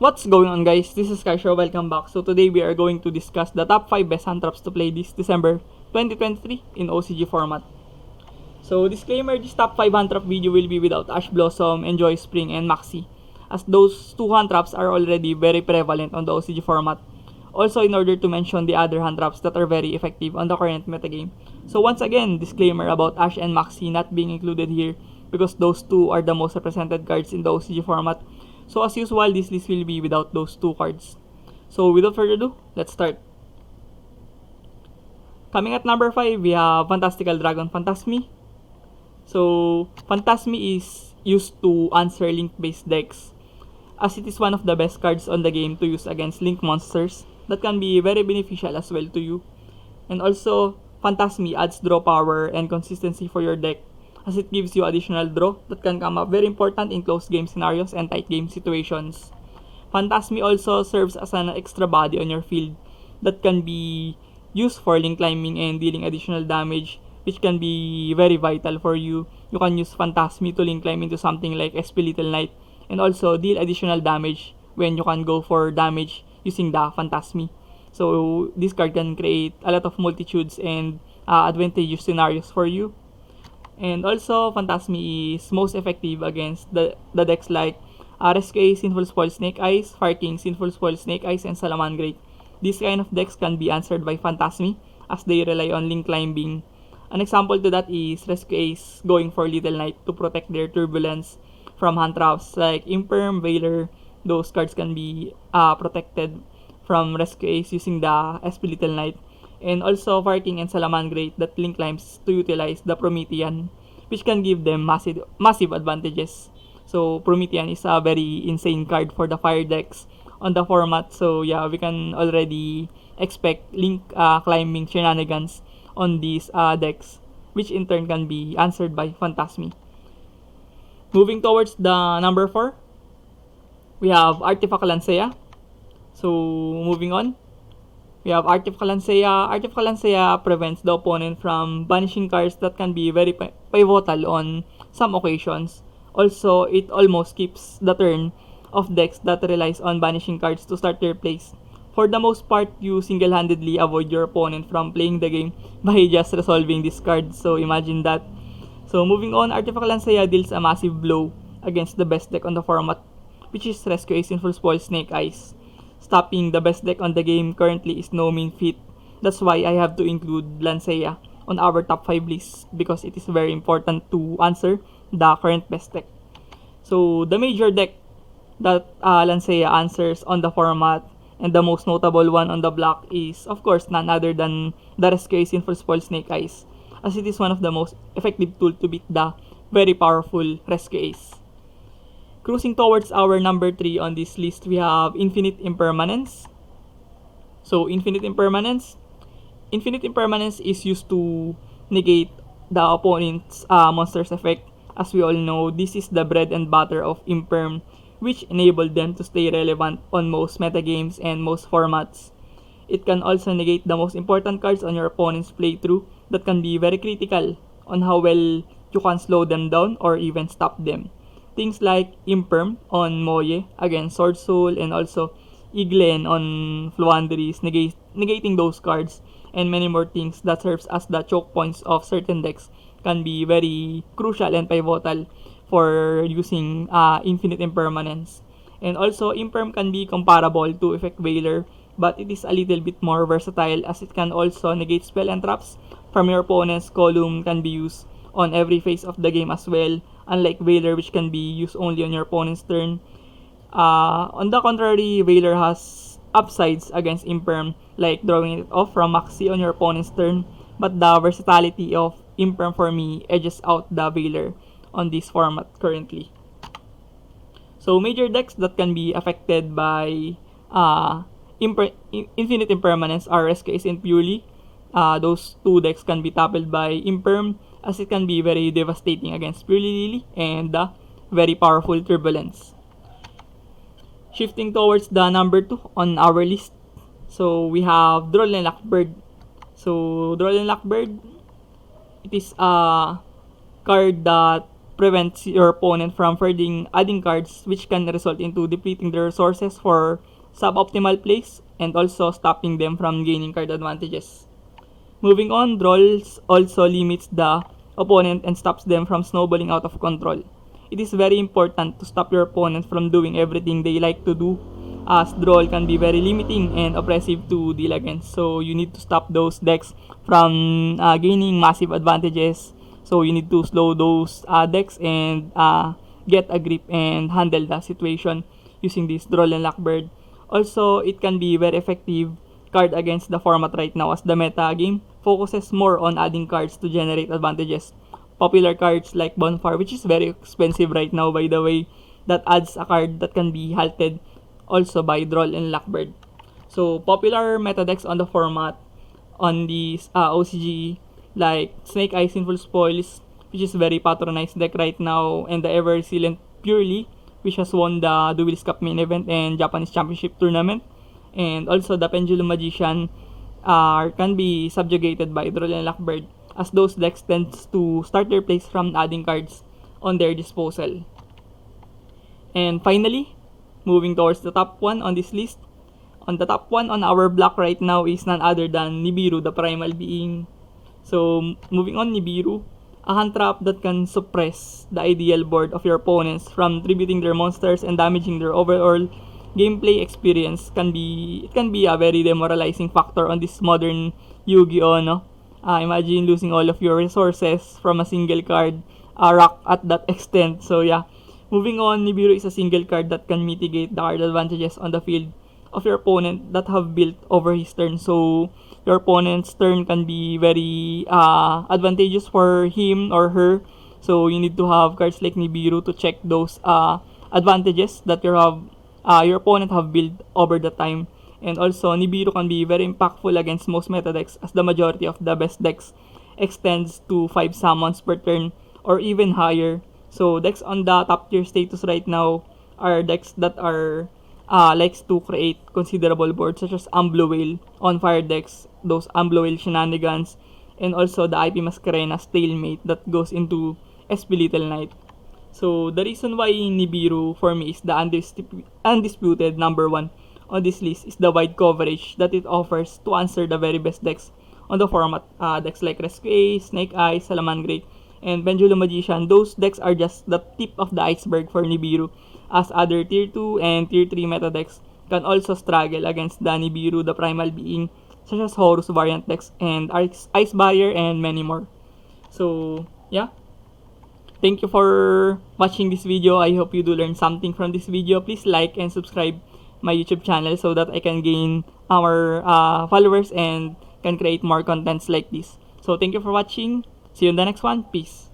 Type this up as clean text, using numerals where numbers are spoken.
What's going on, guys? This is Kaisho. Welcome back. So today we are going to discuss the top 5 best hand traps to play this December 2023 in OCG format. So disclaimer, this top 5 hand trap video will be without Ash Blossom, Enjoy Spring, and Maxi, as those two hand traps are already very prevalent on the OCG format. Also, in order to mention the other hand traps that are very effective on the current metagame. So once again, disclaimer about Ash and Maxi not being included here because those two are the most represented cards in the OCG format. So as usual, this list will be without those two cards. So without further ado, let's start. Coming at number 5, we have Fantastical Dragon Phantasmi. So Phantasmi is used to answer link-based decks, as it is one of the best cards on the game to use against link monsters that can be very beneficial as well to you. And also, Phantasmi adds draw power and consistency for your deck, as it gives you additional draw that can come up very important in close game scenarios and tight game situations. Phantasmi also serves as an extra body on your field that can be used for link climbing and dealing additional damage, which can be very vital for you. You can use Phantasmi to link climb into something like SP Little Knight and also deal additional damage when you can go for damage using the Phantasmi. So this card can create a lot of multitudes and advantageous scenarios for you. And also, Phantasmi is most effective against the decks like Rescue, Sinful Spoil, Snake Eyes, Fire King, Sinful Spoil, Snake Eyes, and Salamangreat. These kind of decks can be answered by Phantasmi as they rely on link climbing. An example to that is Rescue Ace going for Little Knight to protect their turbulence from hand traps like Imperm, Veiler. Those cards can be protected from Rescue Ace using the SP Little Knight. And also Fire King and Salamangreat that link climbs to utilize the Promethean, which can give them massive advantages. So Promethean is a very insane card for the fire decks on the format. So yeah, we can already expect link climbing shenanigans on these decks, which in turn can be answered by Phantasmi. Moving towards the number 4, we have Artifact Lancea. So moving on, we have Artifact Lancea. Artifact Lancea prevents the opponent from banishing cards that can be very pivotal on some occasions. Also, it almost keeps the turn of decks that relies on banishing cards to start their plays. For the most part, you single-handedly avoid your opponent from playing the game by just resolving this card. So imagine that. So moving on, Artifact Lancea deals a massive blow against the best deck on the format, which is Rescue Ace, Sinful Spoil, Snake Eyes. Stopping the best deck on the game currently is no mean feat. That's why I have to include Lancea on our top 5 list because it is very important to answer the current best deck. So the major deck that Lancea answers on the format and the most notable one on the block is of course none other than the Rescue Ace, Sinful Spoil, Snake Eyes, as it is one of the most effective tool to beat the very powerful Rescue Ace. Cruising towards our number 3 on this list, we have Infinite Impermanence. So Infinite Impermanence is used to negate the opponent's monster's effect. As we all know, this is the bread and butter of Imperm, which enabled them to stay relevant on most metagames and most formats. It can also negate the most important cards on your opponent's playthrough that can be very critical on how well you can slow them down or even stop them. Things like Imperm on Moye against Sword Soul, and also Iglen on Fluanderies, negating those cards, and many more things that serves as the choke points of certain decks can be very crucial and pivotal for using Infinite Impermanence. And also, Imperm can be comparable to Effect Veiler, but it is a little bit more versatile as it can also negate spell and traps from your opponent's column, can be used on every phase of the game as well, unlike Veiler, which can be used only on your opponent's turn. On the contrary, Veiler has upsides against Imperm, like drawing it off from Maxi on your opponent's turn, but the versatility of Imperm for me edges out the Veiler on this format currently. So major decks that can be affected by Infinite Impermanence are Rescue Ace and Purely. Those two decks can be toppled by Imperm, as it can be very devastating against Purely Lily and the very powerful Turbulence. Shifting towards the number 2 on our list, so we have Droll and Lockbird. So Droll and Lockbird, it is a card that prevents your opponent from further adding cards, which can result into depleting their resources for suboptimal plays and also stopping them from gaining card advantages. Moving on, draws also limits the opponent and stops them from snowballing out of control. It is very important to stop your opponent from doing everything they like to do, as draw can be very limiting and oppressive to deal against. So you need to stop those decks from gaining massive advantages. So you need to slow those decks and get a grip and handle the situation using this Droll and Lockbird. Also, it can be very effective card against the format right now, as the meta game focuses more on adding cards to generate advantages. Popular cards like Bonfire, which is very expensive right now by the way, that adds a card that can be halted also by Droll and Lockbird. So popular meta decks on the format on the OCG like Snake Eye Sinful Spoils, which is very patronized deck right now, and the ever resilient Purely, which has won the Duels Cup main event and Japanese Championship tournament, and also the Pendulum Magician can be subjugated by Droll and Lockbird, as those decks tends to start their plays from adding cards on their disposal. And finally, moving towards the top 1 on this list. On the top 1 on our block right now is none other than Nibiru, the Primal Being. So, moving on, Nibiru, a hand trap that can suppress the ideal board of your opponents from tributing their monsters and damaging their overall gameplay experience can be a very demoralizing factor on this modern Yu-Gi-Oh! No? Imagine losing all of your resources from a single card, rock at that extent. So yeah, moving on, Nibiru is a single card that can mitigate the card advantages on the field of your opponent that have built over his turn. So your opponent's turn can be very advantageous for him or her. So you need to have cards like Nibiru to check those advantages that your opponent have built over the time. And also, Nibiru can be very impactful against most meta decks, as the majority of the best decks extends to 5 summons per turn or even higher. So decks on the top tier status right now are decks that are likes to create considerable boards, such as Amblo Whale on fire decks, those Amblo Whale shenanigans, and also the IP Mascarena stalemate that goes into SP Little Knight. So the reason why Nibiru for me is the undisputed number 1 on this list is the wide coverage that it offers to answer the very best decks on the format. Decks like Rescue Ace, Snake Eye, Salamangreat, and Pendulum Magician. Those decks are just the tip of the iceberg for Nibiru, as other tier 2 and tier 3 meta decks can also struggle against the Nibiru, the Primal Being, such as Horus variant decks and Ice Barrier and many more. So yeah, thank you for watching this video. I hope you do learn something from this video. Please like and subscribe my YouTube channel so that I can gain our followers and can create more contents like this. So thank you for watching. See you in the next one. Peace.